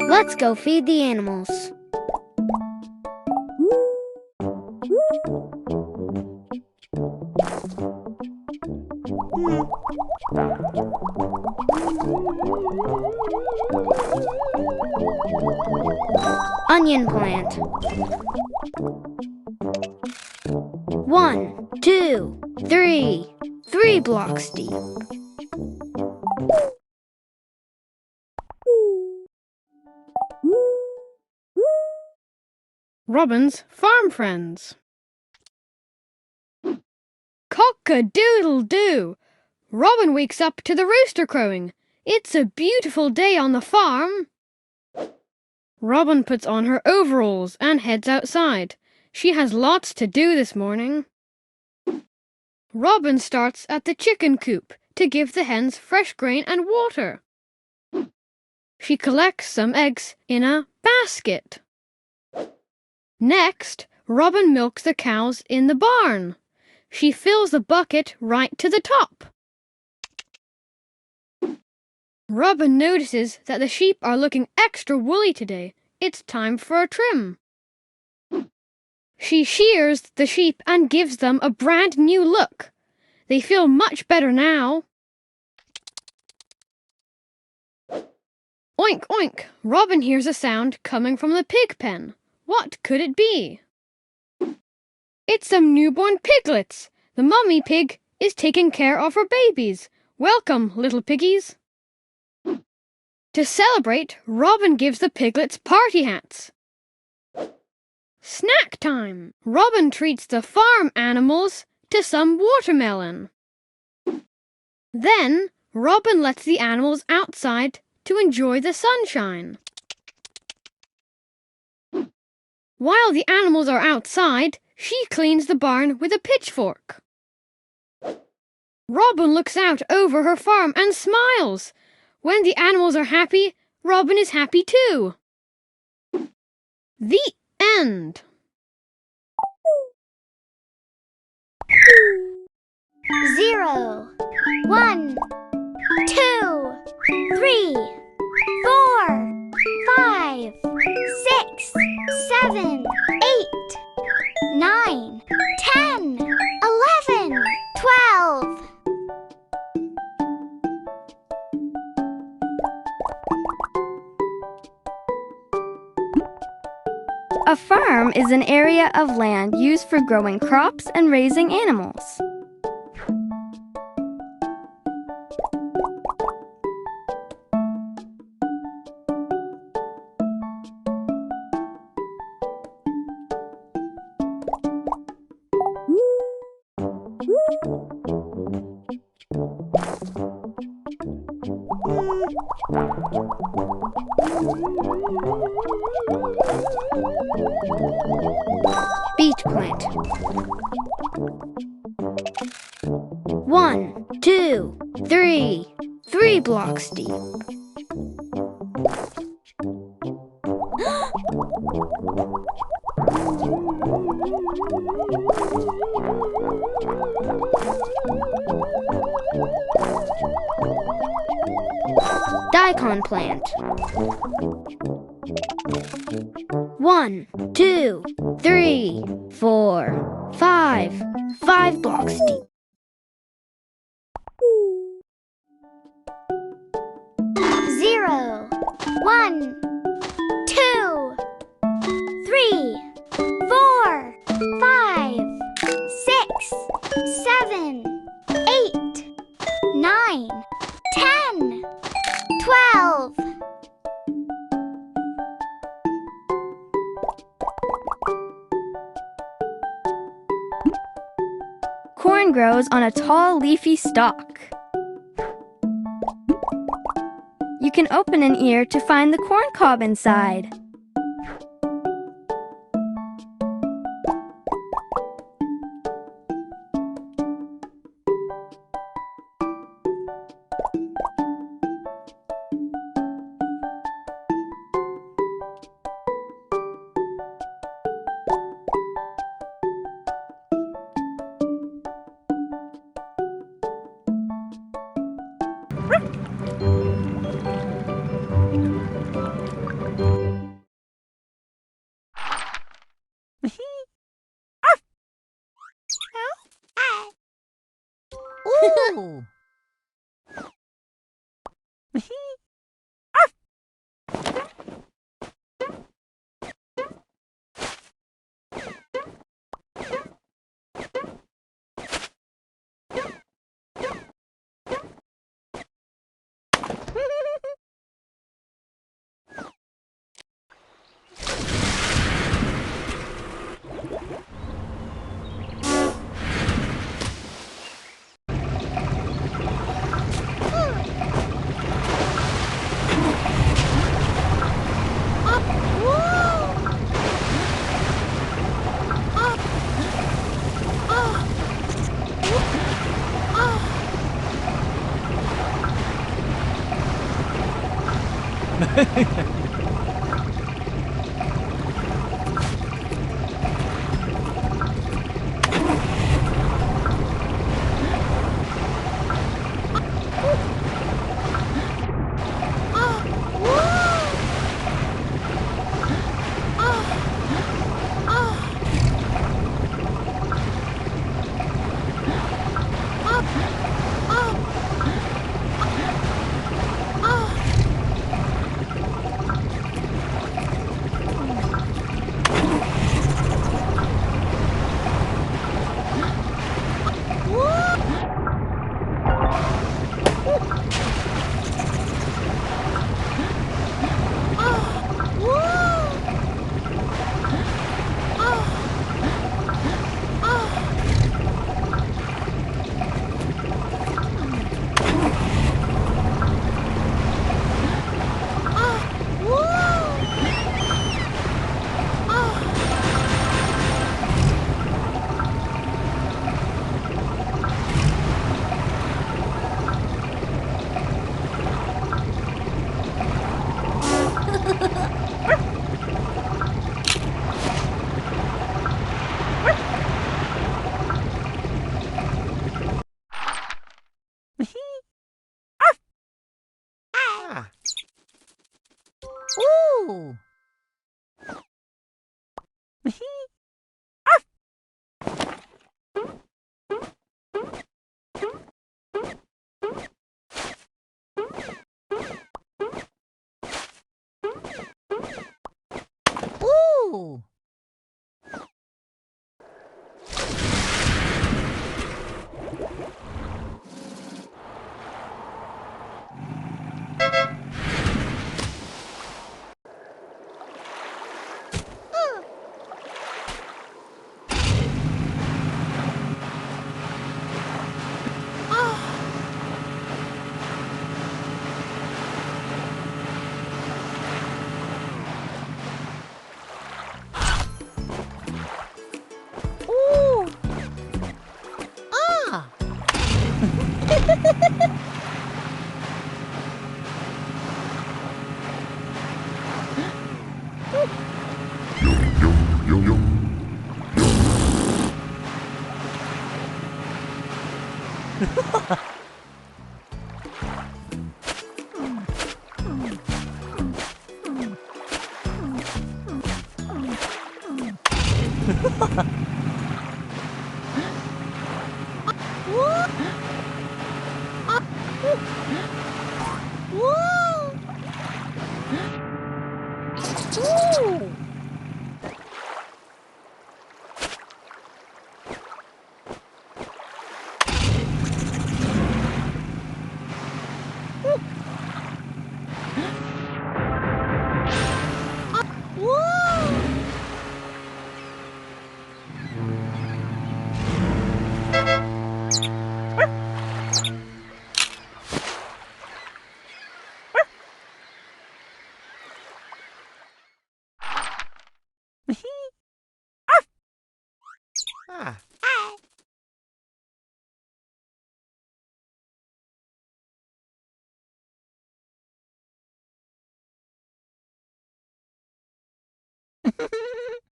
Let's go feed the animals. Onion plant. 1, 2, 3. 3 blocks deep. Robin's farm friends. Cock-a-doodle-doo! Robin wakes up to the rooster crowing. It's a beautiful day on the farm. Robin puts on her overalls and heads outside. She has lots to do this morning. Robin starts at the chicken coop to give the hens fresh grain and water. She collects some eggs in a basket. Next, Robin milks the cows in the barn. She fills the bucket right to the top. Robin notices that the sheep are looking extra woolly today. It's time for a trim. She shears the sheep and gives them a brand new look. They feel much better now. Oink, oink! Robin hears a sound coming from the pig pen. What could it be? It's some newborn piglets. The mummy pig is taking care of her babies. Welcome, little piggies. To celebrate, Robin gives the piglets party hats. Snack time! Robin treats the farm animals to some watermelon. Then, Robin lets the animals outside to enjoy the sunshine. While the animals are outside, she cleans the barn with a pitchfork. Robin looks out over her farm and smiles. When the animals are happy, Robin is happy too. The end. 0, 1, 2, 3, 4, 5, 6, 7, 8, 9, 10, 11, 12. A farm is an area of land used for growing crops and raising animals. Beach plant. 1, 2, 3. 3 blocks deep. Daikon plant. 1, 2, 3, 4, 5. 5 blocks deep. Zero, 1, 2, 3, 4, 5, 6, 7, 8, 9, 10, 12. Corn grows on a tall, leafy stalk. You can open an ear to find the corn cob inside. Ooh. Ah. Ooh. Ooh. Ooh. Ah. Ooh. Ah.